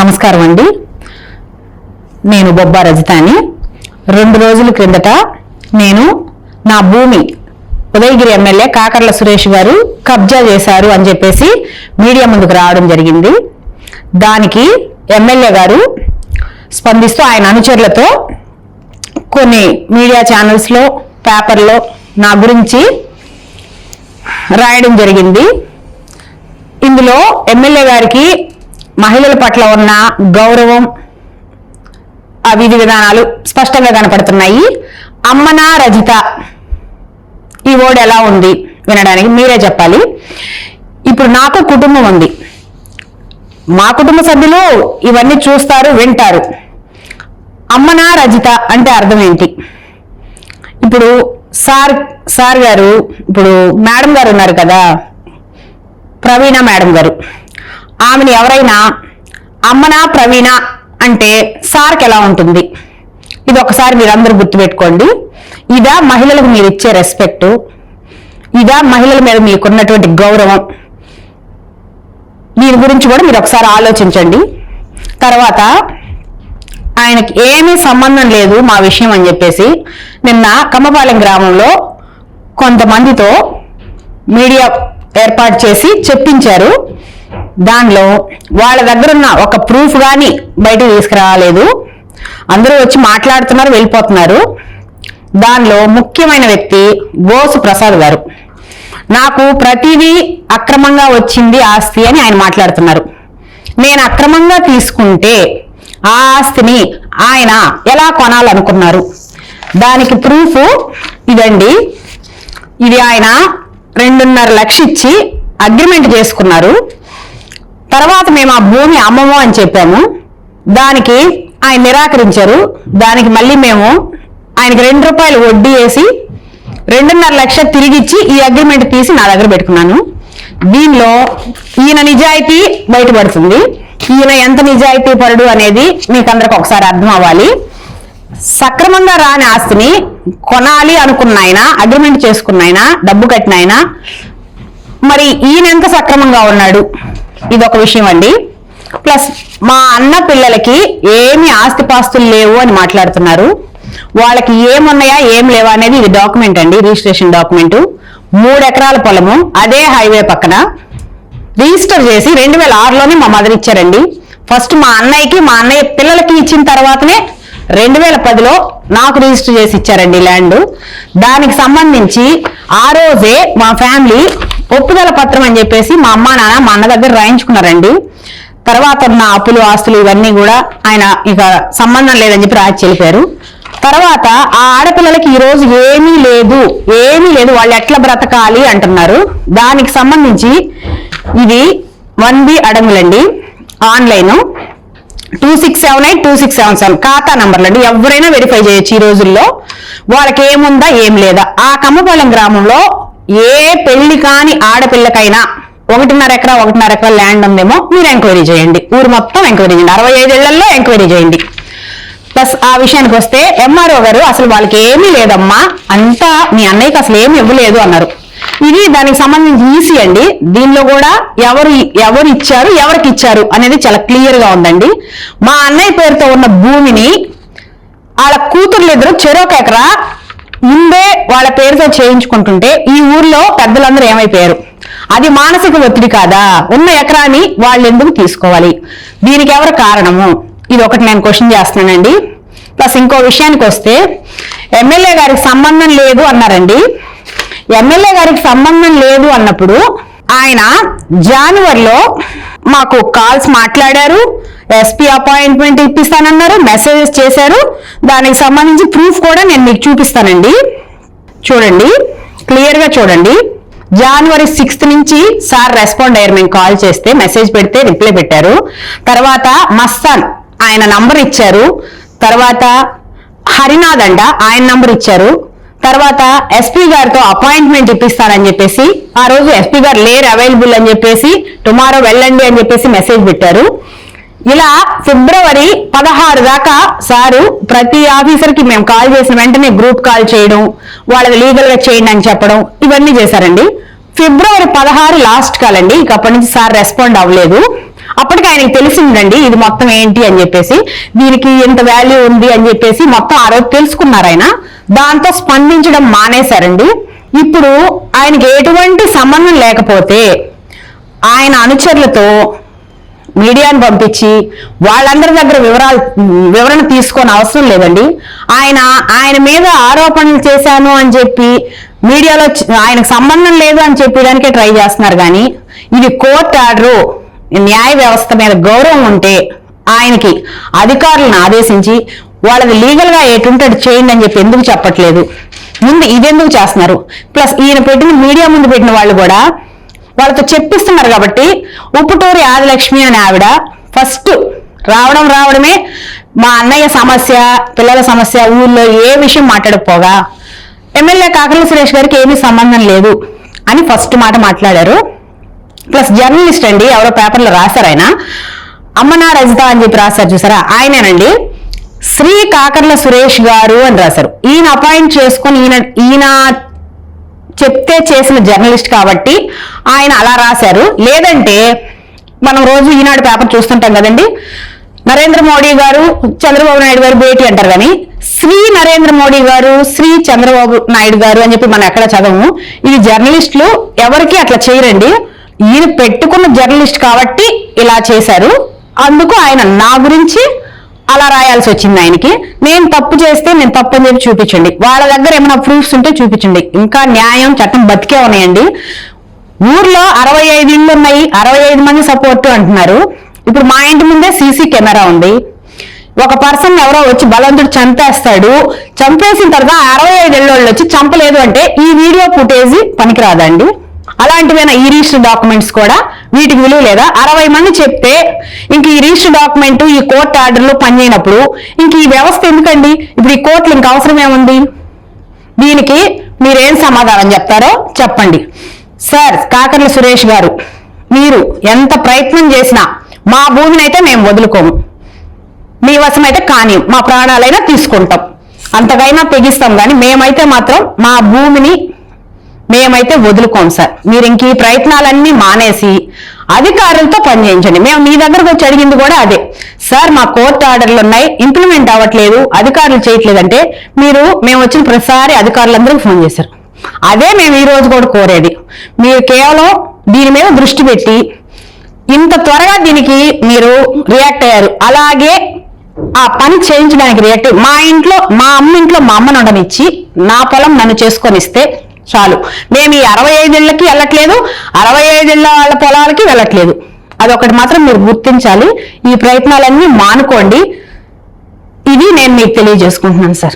నమస్కారం అండి. నేను బొబ్బా రజితాని. 2 రోజుల క్రిందట నేను నా భూమి ఉదయగిరి ఎమ్మెల్యే కాకర్ల సురేష్ గారు కబ్జా చేశారు అని చెప్పేసి మీడియా ముందుకు రావడం జరిగింది. దానికి ఎమ్మెల్యే గారు స్పందిస్తూ ఆయన అనుచరులతో కొన్ని మీడియా ఛానల్స్లో పేపర్లో నా గురించి రాయడం జరిగింది. ఇందులో ఎమ్మెల్యే గారికి మహిళల పట్ల ఉన్న గౌరవం, ఆ విధి విధానాలు స్పష్టంగా కనపడుతున్నాయి. అమ్మనా రజిత ఈ వర్డ్ ఎలా ఉంది వినడానికి మీరే చెప్పాలి. ఇప్పుడు నాకు కుటుంబం ఉంది, మా కుటుంబ సభ్యులు ఇవన్నీ చూస్తారు, వింటారు. అమ్మనా రజిత అంటే అర్థం ఏంటి? ఇప్పుడు సార్ గారు, ఇప్పుడు మేడం గారు ఉన్నారు కదా, ప్రవీణ మేడం గారు, ఆమెను ఎవరైనా అమ్మనా ప్రవీణ అంటే సార్కి ఎలా ఉంటుంది? ఇది ఒకసారి మీరందరూ గుర్తుపెట్టుకోండి. ఇదా మహిళలకు మీరు ఇచ్చే రెస్పెక్ట్? ఇదా మహిళల మీద మీకున్నటువంటి గౌరవం? దీని గురించి కూడా మీరు ఒకసారి ఆలోచించండి. తర్వాత ఆయనకి ఏమీ సంబంధం లేదు మా విషయం అని చెప్పేసి నిన్న కమ్మపాలెం గ్రామంలో కొంతమందితో మీడియా ఏర్పాటు చేసి చెప్పించారు. దానిలో వాళ్ళ దగ్గర ఉన్న ఒక ప్రూఫ్ కానీ బయటకు తీసుకురాలేదు. అందరూ వచ్చి మాట్లాడుతున్నారు, వెళ్ళిపోతున్నారు. దానిలో ముఖ్యమైన వ్యక్తి బోసు ప్రసాద్ గారు. నాకు ప్రతిదీ అక్రమంగా వచ్చింది ఆస్తి అని ఆయన మాట్లాడుతున్నారు. నేను అక్రమంగా తీసుకుంటే ఆ ఆస్తిని ఆయన ఎలా కొనాలనుకున్నారు? దానికి ప్రూఫ్ ఇదండి. ఇది ఆయన 2.5 లక్షలు ఇచ్చి అగ్రిమెంట్ చేసుకున్నారు. తర్వాత మేము ఆ భూమి అమ్మము అని చెప్పాము. దానికి ఆయన నిరాకరించారు. దానికి మళ్ళీ మేము ఆయనకి ₹2 వడ్డీ వేసి 2.5 లక్షలు తిరిగిచ్చి ఈ అగ్రిమెంట్ తీసి నా దగ్గర పెట్టుకున్నాను. దీనిలో ఈయన నిజాయితీ బయటపడుతుంది. ఈయన ఎంత నిజాయితీ పరుడు అనేది మీకు అందరికి ఒకసారి అర్థం అవ్వాలి. సక్రమంగా రాని ఆస్తిని కొనాలి అనుకున్న ఆయన, అగ్రిమెంట్ చేసుకున్న ఆయన, డబ్బు కట్టిన ఆయన, మరి ఈయన ఎంత సక్రమంగా ఉన్నాడు? ఇది ఒక విషయం అండి. ప్లస్ మా అన్న పిల్లలకి ఏమి ఆస్తిపాస్తులు లేవు అని మాట్లాడుతున్నారు. వాళ్ళకి ఏమున్నాయా ఏం లేవా అనేది ఇది డాక్యుమెంట్ అండి, రిజిస్ట్రేషన్ డాక్యుమెంట్. 3 ఎకరాల పొలము అదే హైవే పక్కన రిజిస్టర్ చేసి 2006లోనే మా మదర్ ఇచ్చారండి. ఫస్ట్ మా అన్నయ్య పిల్లలకి ఇచ్చిన తర్వాతనే 2010లో నాకు రిజిస్టర్ చేసి ఇచ్చారండి ల్యాండ్. దానికి సంబంధించి ఆ రోజే మా ఫ్యామిలీ ఒప్పుదల పత్రం అని చెప్పేసి మా అమ్మ నాన్న మా అన్న దగ్గర రాయించుకున్నారండి. తర్వాత ఉన్న అప్పులు ఆస్తులు ఇవన్నీ కూడా ఆయన ఇక సంబంధం లేదని చెప్పి రాసి చెలిపారు. తర్వాత ఆ ఆడపిల్లలకి ఈ రోజు ఏమీ లేదు, వాళ్ళు ఎట్లా బ్రతకాలి అంటున్నారు. దానికి సంబంధించి ఇది 1B అడంగులండి, ఆన్లైన్ 2678 2677 ఖాతా నంబర్లు అండి. ఎవరైనా వెరిఫై చేయొచ్చు ఈ రోజుల్లో. వాళ్ళకి ఏముందా ఏం లేదా. ఆ కమ్మపాలెం గ్రామంలో ఏ పెళ్లి కాని ఆడపిల్లకైనా 1.5 ఎకరా ల్యాండ్ ఉందేమో మీరు ఎంక్వైరీ చేయండి. ఊరు మొత్తం ఎంక్వైరీ చేయండి. 65 ఏళ్లలో ఎంక్వైరీ చేయండి. ప్లస్ ఆ విషయానికి వస్తే ఎంఆర్ఓ గారు అసలు వాళ్ళకి ఏమీ లేదమ్మా, అంతా మీ అన్నయ్యకి అసలు ఏమి ఇవ్వలేదు అన్నారు. ఇది దానికి సంబంధించి ఈసీ అండి. దీనిలో కూడా ఎవరు ఇచ్చారు, ఎవరికి ఇచ్చారు అనేది చాలా క్లియర్ గా ఉందండి. మా అన్నయ్య పేరుతో ఉన్న భూమిని వాళ్ళ కూతుర్లు ఇద్దరు చెరొక ఎకరా ముందే వాళ్ళ పేరుతో చేయించుకుంటుంటే ఈ ఊర్లో పెద్దలందరూ ఏమైపోయారు? అది మానసిక ఒత్తిడి కాదా? ఉన్న ఎకరాన్ని వాళ్ళు ఎందుకు తీసుకోవాలి? దీనికి ఎవరు కారణము? ఇది ఒకటి నేను క్వశ్చన్ చేస్తున్నానండి. ప్లస్ ఇంకో విషయానికి వస్తే ఎమ్మెల్యే గారికి సంబంధం లేదు అన్నారండి. ఎమ్మెల్యే గారికి సంబంధం లేదు అన్నప్పుడు ఆయన జనవరిలో మాకు కాల్స్ మాట్లాడారు, ఎస్పీ అపాయింట్మెంట్ ఇప్పిస్తానన్నారు, మెసేజెస్ చేశారు. దానికి సంబంధించి ప్రూఫ్ కూడా నేను మీకు చూపిస్తానండి. చూడండి, క్లియర్ గా చూడండి. జనవరి 6 నుంచి సార్ రెస్పాండ్ అయ్యారు. మేము కాల్ చేస్తే మెసేజ్ పెడితే రిప్లై పెట్టారు. తర్వాత మస్తాన్ ఆయన నంబర్ ఇచ్చారు. తర్వాత హరినాథ్ అంట ఆయన నంబర్ ఇచ్చారు. తర్వాత ఎస్పీ గారితో అపాయింట్మెంట్ ఇప్పిస్తానని చెప్పేసి ఆ రోజు ఎస్పీ గారు లేరు, అవైలబుల్ అని చెప్పేసి టుమారో వెళ్ళండి అని చెప్పేసి మెసేజ్ పెట్టారు. ఇలా ఫిబ్రవరి 16 దాకా సారు ప్రతి ఆఫీసర్ కి మేము కాల్ చేసిన వెంటనే గ్రూప్ కాల్ చేయడం, వాళ్ళది లీగల్ గా చేయండి అని చెప్పడం, ఇవన్నీ చేశారండి. ఫిబ్రవరి 16 లాస్ట్ కాల్ అండి. ఇక అప్పటి నుంచి సార్ రెస్పాండ్ అవ్వలేదు. అప్పటికి ఆయనకి తెలిసిందండి ఇది మొత్తం ఏంటి అని చెప్పేసి, దీనికి ఎంత వాల్యూ ఉంది అని చెప్పేసి మొత్తం ఆ రోజు తెలుసుకున్నారు ఆయన. దాంతో స్పందించడం మానేశారండి. ఇప్పుడు ఆయనకి ఎటువంటి సంబంధం లేకపోతే ఆయన అనుచరులతో మీడియాను పంపించి వాళ్ళందరి దగ్గర వివరణ తీసుకొని అవసరం లేదండి. ఆయన మీద ఆరోపణలు చేశాను అని చెప్పి మీడియాలో ఆయనకు సంబంధం లేదు అని చెప్పడానికే ట్రై చేస్తున్నారు. కానీ ఇది కోర్టు ఆర్డరు, న్యాయ వ్యవస్థ మీద గౌరవం ఉంటే ఆయనకి అధికారులను ఆదేశించి వాళ్ళది లీగల్ గా ఎటుంటది చేయండి అని చెప్పి ఎందుకు చెప్పట్లేదు? ముందు ఇదెందుకు చేస్తున్నారు? ప్లస్ ఈయన పెట్టిన మీడియా ముందు పెట్టిన వాళ్ళు కూడా వాళ్ళతో చెప్పిస్తున్నారు. కాబట్టి ఉప్పుటూరి ఆదిలక్ష్మి అనే ఆవిడ ఫస్ట్ రావడమే మా అన్నయ్య సమస్య, పిల్లల సమస్య, ఊళ్ళో ఏ విషయం మాట్లాడకపోగా ఎమ్మెల్యే కాకర్ల సురేష్ గారికి ఏమీ సంబంధం లేదు అని ఫస్ట్ మాట మాట్లాడారు. ప్లస్ జర్నలిస్ట్ అండి, ఎవరో పేపర్లో రాశారు, ఆయన అమ్మనా రజిత అని చెప్పి రాశారు చూసారా, ఆయనేనండి శ్రీ కాకర్ల సురేష్ గారు అని రాశారు. ఈయన అపాయింట్ చేసుకొని ఈయన చెప్తే చేసిన జర్నలిస్ట్ కాబట్టి ఆయన అలా రాశారు. లేదంటే మనం రోజు ఈనాడు పేపర్ చూస్తుంటాం కదండి, నరేంద్ర మోడీ గారు చంద్రబాబు నాయుడు గారు భేటీ అంటారు, కానీ శ్రీ నరేంద్ర మోడీ గారు శ్రీ చంద్రబాబు నాయుడు గారు అని చెప్పి మనం ఎక్కడ చదవము. ఇది జర్నలిస్టులు ఎవరికి అట్లా చేయరండి. ఈయన పెట్టుకున్న జర్నలిస్ట్ కాబట్టి ఇలా చేశారు. అందుకు ఆయన నా గురించి అలా రాయాల్సి వచ్చింది. ఆయనకి నేను తప్పు చేస్తే నేను తప్పు అని చెప్పి చూపించండి, వాళ్ళ దగ్గర ఏమైనా ప్రూఫ్స్ ఉంటే చూపించండి. ఇంకా న్యాయం చట్టం బతికే ఉన్నాయండి. ఊర్లో 65 ఇళ్ళు ఉన్నాయి, 65 మంది సపోర్ట్ అంటున్నారు. ఇప్పుడు మా ఇంటి ముందే సీసీ కెమెరా ఉంది. ఒక పర్సన్ ఎవరో వచ్చి బలవంతుడు చంపేస్తాడు, చంపేసిన తర్వాత 65 ఏళ్ళోళ్ళు వచ్చి చంపలేదు అంటే ఈ వీడియో ఫుటేజ్ పనికిరాదండి. అలాంటివైనా ఈ రిజిస్టర్ డాక్యుమెంట్స్ కూడా వీటికి విలువ లేదా? 60 మంది చెప్తే ఇంక ఈ రిజిస్టర్ డాక్యుమెంట్, ఈ కోర్టు ఆర్డర్లు పనిచేయనప్పుడు ఇంక ఈ వ్యవస్థ ఎందుకండి? ఇప్పుడు ఈ కోర్టులు ఇంక అవసరం ఏముంది? దీనికి మీరేం సమాధానం చెప్తారో చెప్పండి. సార్ కాకర్ల సురేష్ గారు, మీరు ఎంత ప్రయత్నం చేసినా మా భూమిని అయితే మేము వదులుకోము, మీ వశం అయితే కానీ మా ప్రాణాలైనా తీసుకుంటాం, అంతకైనా తెగిస్తాం, కానీ మేమైతే మాత్రం మా భూమిని మేమైతే వదులుకోం సార్. మీరు ఇంక ఈ ప్రయత్నాలన్నీ మానేసి అధికారులతో పనిచేయించండి. మేము మీ దగ్గరకు వచ్చి అడిగింది కూడా అదే, సార్ మా కోర్టు ఆర్డర్లు ఉన్నాయి, ఇంప్లిమెంట్ అవ్వట్లేదు, అధికారులు చేయట్లేదంటే మేము వచ్చిన ప్రతిసారి అధికారులందరికీ ఫోన్ చేశారు. అదే మేము ఈ రోజు కూడా కోరేది. మీరు కేవలం దీని మీద దృష్టి పెట్టి ఇంత త్వరగా దీనికి మీరు రియాక్ట్ అయ్యారు. అలాగే ఆ పని చేయించడానికి రియాక్ట్ మా అమ్మ ఇంట్లో మా అమ్మను ఉండనిచ్చి నా పొలం నన్ను చేసుకొని ఇస్తే చాలు. మేము ఈ 65 ఇళ్ళకి వెళ్ళట్లేదు, 65 ఇళ్ళ వాళ్ళ పొలాలకి వెళ్ళట్లేదు. అదొకటి మాత్రం మీరు గుర్తించాలి. ఈ ప్రయత్నాలన్నీ మానుకోండి. ఇది నేను మీకు తెలియజేసుకుంటున్నాను సార్.